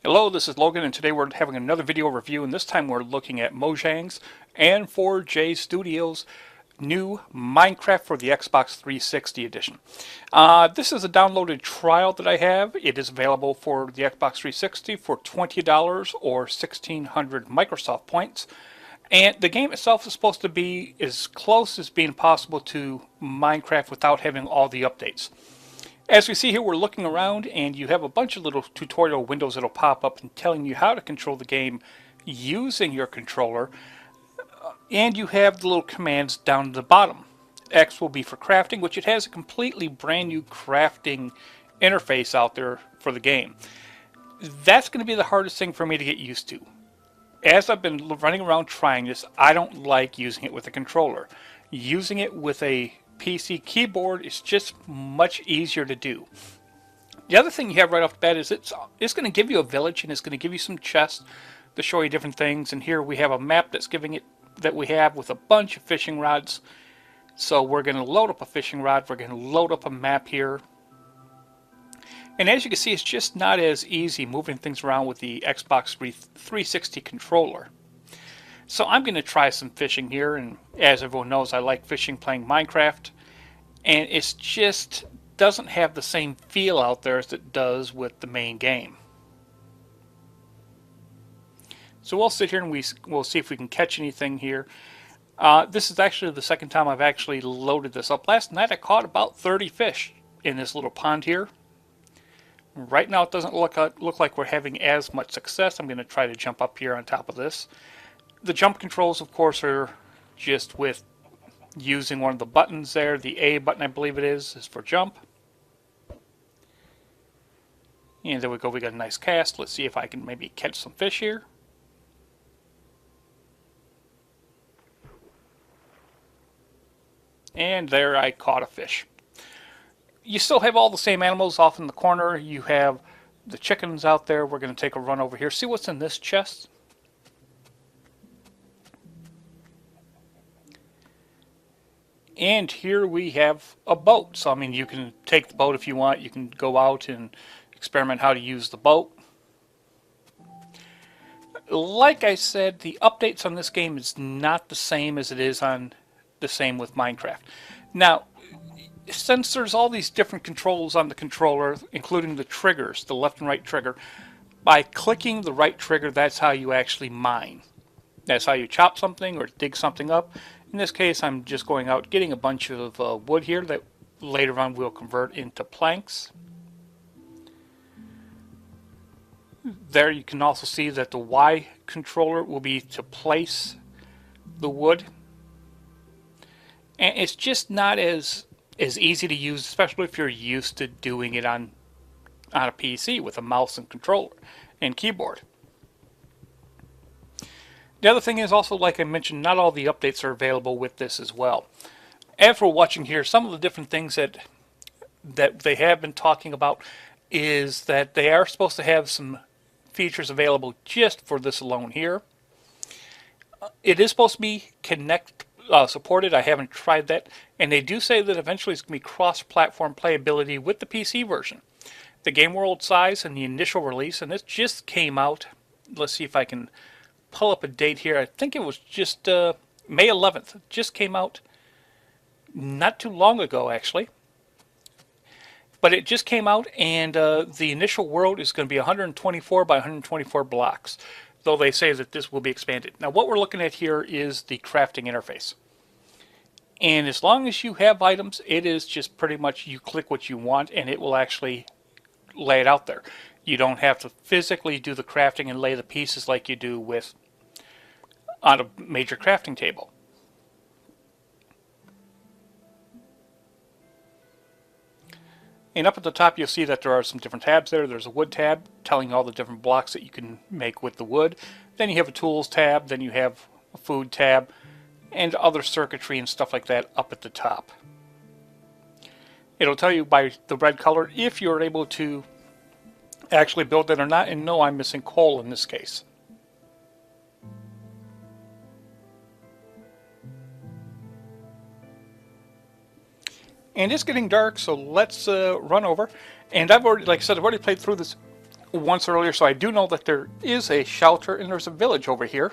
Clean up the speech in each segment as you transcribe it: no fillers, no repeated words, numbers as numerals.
Hello, this is Logan, and today we're having another video review, and this time we're looking at Mojang's and 4J Studios' new Minecraft for the Xbox 360 edition. This is a downloaded trial that I have. It is available for the Xbox 360 for $20 or 1,600 Microsoft points. And the game itself is supposed to be as close as being possible to Minecraft without having all the updates. As we see here, we're looking around and you have a bunch of little tutorial windows that'll pop up and telling you how to control the game using your controller. And you have the little commands down at the bottom. X will be for crafting, which it has a completely brand new crafting interface out there for the game. That's going to be the hardest thing for me to get used to. As I've been running around trying this, I don't like using it with a controller. Using it with a PC keyboard is just much easier to do. The other thing you have right off the bat is it's going to give you a village, and it's going to give you some chests to show you different things. And here we have a map that's giving it that we have with a bunch of fishing rods. So we're going to load up a fishing rod. We're going to load up a map here. And as you can see, it's just not as easy moving things around with the Xbox 360 controller. So I'm going to try some fishing here, and as everyone knows, I like fishing playing Minecraft, and it just doesn't have the same feel out there as it does with the main game. So we'll sit here and we'll see if we can catch anything here. This is actually the second time I've actually loaded this up. Last night I caught about 30 fish in this little pond here. Right now it doesn't look like we're having as much success. I'm going to try to jump up here on top of this. The jump controls, of course, are just with using one of the buttons there. The A button, I believe it is for jump. And there we go. We got a nice cast. Let's see if I can maybe catch some fish here. And there I caught a fish. You still have all the same animals off in the corner. You have the chickens out there. We're going to take a run over here. See what's in this chest. And here we have a boat. So, I mean, you can take the boat if you want. You can go out and experiment how to use the boat. Like I said, the updates on this game is not the same as it is on the same with Minecraft. Now, since there's all these different controls on the controller, including the triggers, the left and right trigger, by clicking the right trigger, that's how you actually mine. That's how you chop something or dig something up. In this case, I'm just going out getting a bunch of wood here that later on we'll convert into planks. There you can also see that the Y controller will be to place the wood. And it's just not as easy to use, especially if you're used to doing it on a PC with a mouse and controller and keyboard. The other thing is also, like I mentioned, not all the updates are available with this as well. As we're watching here, some of the different things that they have been talking about is that they are supposed to have some features available just for this alone here. It is supposed to be Kinect supported. I haven't tried that. And they do say that eventually it's going to be cross-platform playability with the PC version. The game world size and the initial release, and this just came out. Let's see if I can pull up a date here. I think it was just May 11th. It just came out not too long ago, actually. But it just came out, and the initial world is going to be 124 by 124 blocks, though they say that this will be expanded. Now, what we're looking at here is the crafting interface. And as long as you have items, it is just pretty much you click what you want, and it will actually lay it out there. You don't have to physically do the crafting and lay the pieces like you do with on a major crafting table. And up at the top you'll see that there are some different tabs there. There's a wood tab telling you all the different blocks that you can make with the wood. Then you have a tools tab, then you have a food tab, and other circuitry and stuff like that up at the top. It'll tell you by the red color if you're able to actually build it or not, and no, I'm missing coal in this case. And it's getting dark, so let's run over. And I've already, like I said, I've already played through this once earlier, so I do know that there is a shelter and there's a village over here.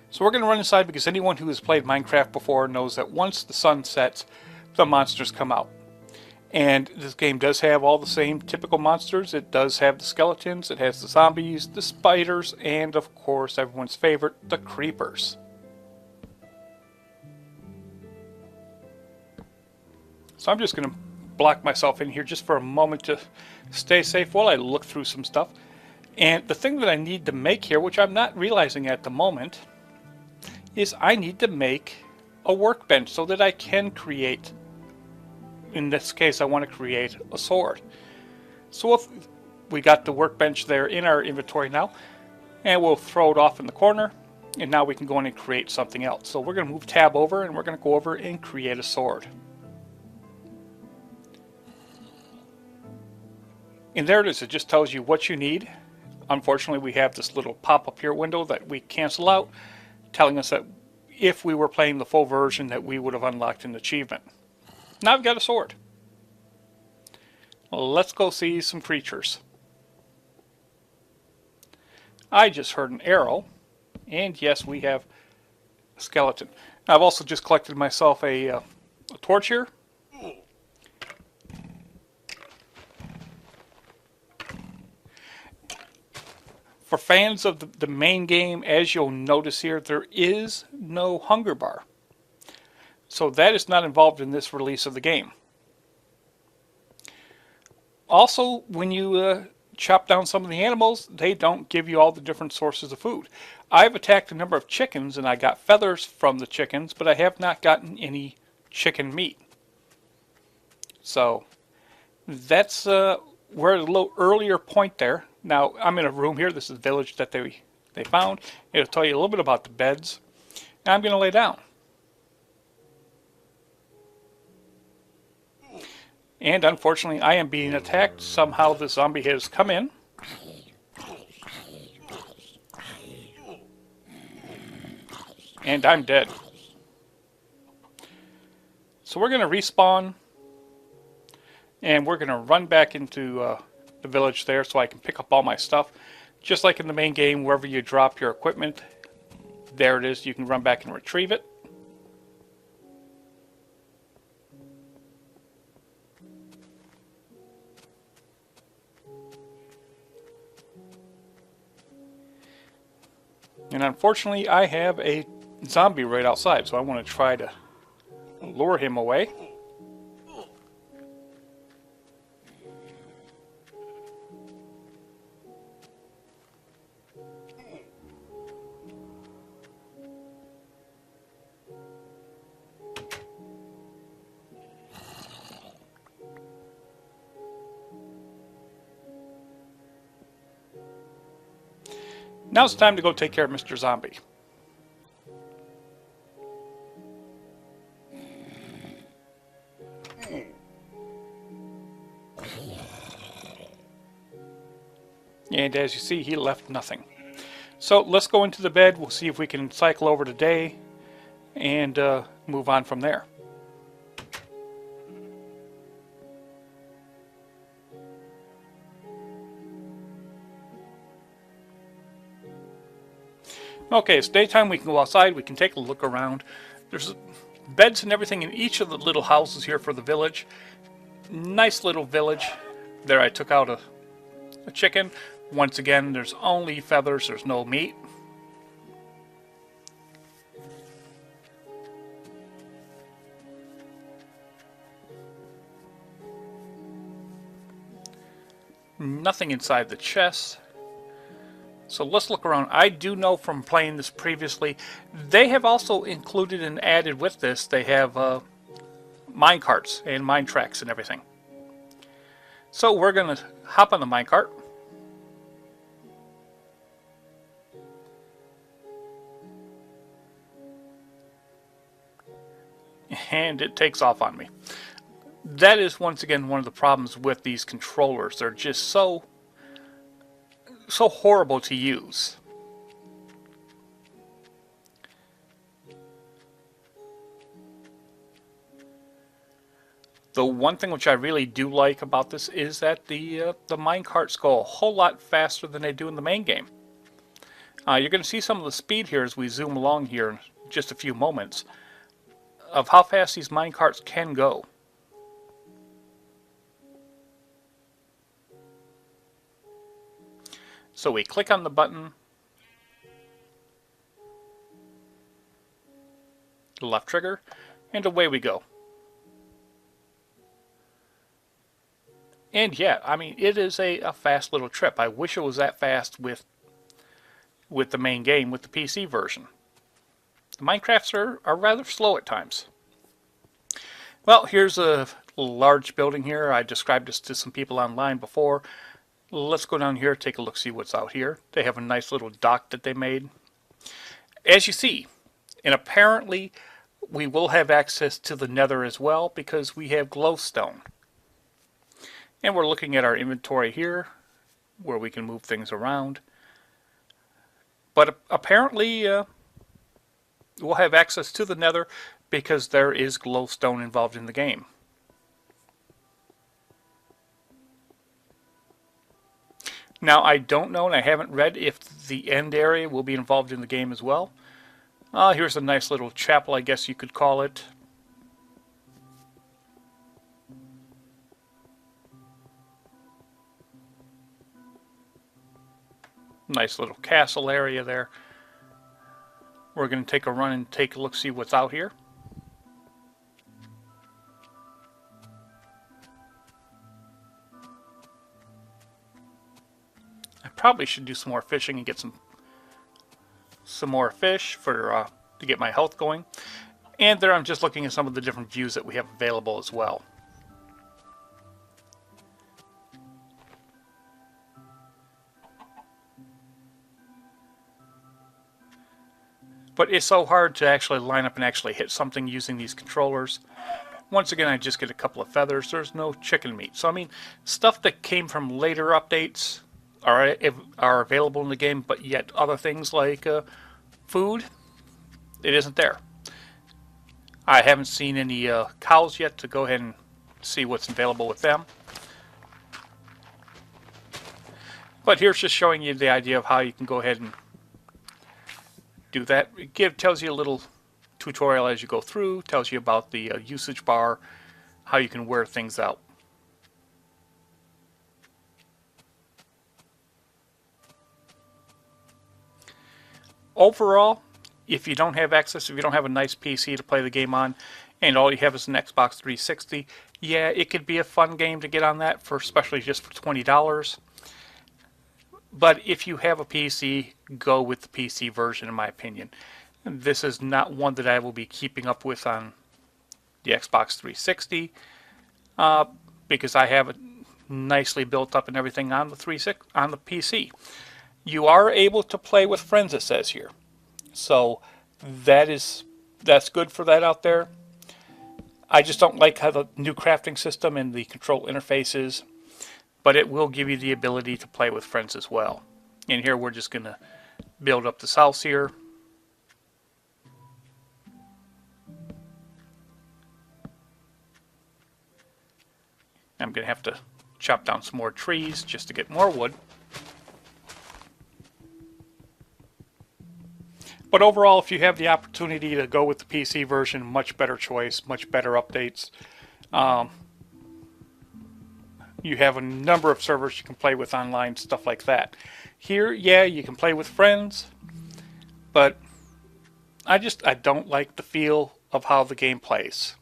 So we're going to run inside because anyone who has played Minecraft before knows that once the sun sets, the monsters come out. And this game does have all the same typical monsters. It does have the skeletons, it has the zombies, the spiders, and of course everyone's favorite, the creepers. So I'm just going to block myself in here just for a moment to stay safe while I look through some stuff. And the thing that I need to make here, which I'm not realizing at the moment, is I need to make a workbench so that I can create, in this case I want to create a sword. So if we got the workbench there in our inventory now, and we'll throw it off in the corner, and now we can go in and create something else. So we're going to move tab over and we're going to go over and create a sword. And there it is, it just tells you what you need. Unfortunately, we have this little pop-up here window that we cancel out, telling us that if we were playing the full version that we would have unlocked an achievement. Now I've got a sword. Well, let's go see some creatures. I just heard an arrow, and yes, we have a skeleton. Now, I've also just collected myself a torch here. For fans of the main game, as you'll notice here, there is no hunger bar. So that is not involved in this release of the game. Also, when you chop down some of the animals, they don't give you all the different sources of food. I've attacked a number of chickens and I got feathers from the chickens, but I have not gotten any chicken meat. So that's we're at a little earlier point there. Now, I'm in a room here. This is the village that they found. It'll tell you a little bit about the beds. Now I'm going to lay down. And unfortunately, I am being attacked. Somehow the zombie has come in. And I'm dead. So we're going to respawn. And we're going to run back into the village there so I can pick up all my stuff. Just like in the main game, wherever you drop your equipment, there it is. You can run back and retrieve it. And unfortunately, I have a zombie right outside, so I want to try to lure him away. Now it's time to go take care of Mr. Zombie. And as you see, he left nothing. So let's go into the bed. We'll see if we can cycle over today and move on from there. Okay, it's daytime. We can go outside. We can take a look around. There's beds and everything in each of the little houses here for the village. Nice little village. There I took out a chicken. Once again, there's only feathers. There's no meat. Nothing inside the chest. So let's look around. I do know from playing this previously, they have also included and added with this, they have mine carts and mine tracks and everything. So we're going to hop on the mine cart. And it takes off on me. That is once again one of the problems with these controllers. They're just so horrible to use. The one thing which I really do like about this is that the minecarts go a whole lot faster than they do in the main game. You're going to see some of the speed here as we zoom along here in just a few moments of how fast these minecarts can go. So we click on the button, left trigger, and away we go. And yeah, I mean, it is a fast little trip. I wish it was that fast with the main game, with the PC version. The Minecrafts are rather slow at times. Well, here's a large building here. I described this to some people online before. Let's go down here, take a look, see what's out here. They have a nice little dock that they made. As you see, and apparently we will have access to the Nether as well because we have glowstone. And we're looking at our inventory here where we can move things around. But apparently we'll have access to the Nether because there is glowstone involved in the game. Now I don't know, and I haven't read if the end area will be involved in the game as well. Here's a nice little chapel, I guess you could call it. Nice little castle area there. We're going to take a run and take a look, see what's out here. I probably should do some more fishing and get some more fish for to get my health going. And there I'm just looking at some of the different views that we have available as well. But it's so hard to actually line up and actually hit something using these controllers. Once again, I just get a couple of feathers. There's no chicken meat. So, I mean, stuff that came from later updates are available in the game, but yet other things like food, it isn't there. I haven't seen any cows yet to go ahead and see what's available with them. But here's just showing you the idea of how you can go ahead and do that. It tells you a little tutorial as you go through, tells you about the usage bar, how you can wear things out. Overall, if you don't have access, if you don't have a nice PC to play the game on, and all you have is an Xbox 360, yeah, it could be a fun game to get on that, for especially just for $20. But if you have a PC, go with the PC version, in my opinion. This is not one that I will be keeping up with on the Xbox 360 because I have it nicely built up and everything on the PC. You are able to play with friends, it says here, so that's good for that out there. I just don't like how the new crafting system and the control interface is. But it will give you the ability to play with friends as well. And here we're just going to build up this house here. I'm going to have to chop down some more trees just to get more wood. But overall, if you have the opportunity to go with the PC version, much better choice, much better updates. You have a number of servers you can play with online, stuff like that. Here, yeah, you can play with friends, but I don't like the feel of how the game plays.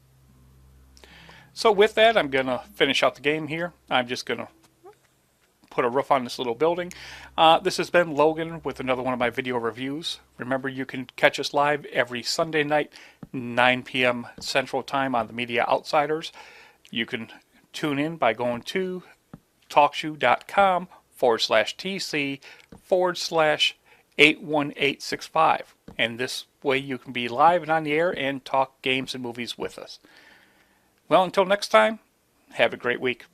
So with that, I'm going to finish out the game here. I'm just going to put a roof on this little building. This has been Logan with another one of my video reviews. Remember, you can catch us live every Sunday night, 9 p.m. Central Time on the Media Outsiders. You can tune in by going to talkshoe.com/TC/81865. And this way you can be live and on the air and talk games and movies with us. Well, until next time, have a great week.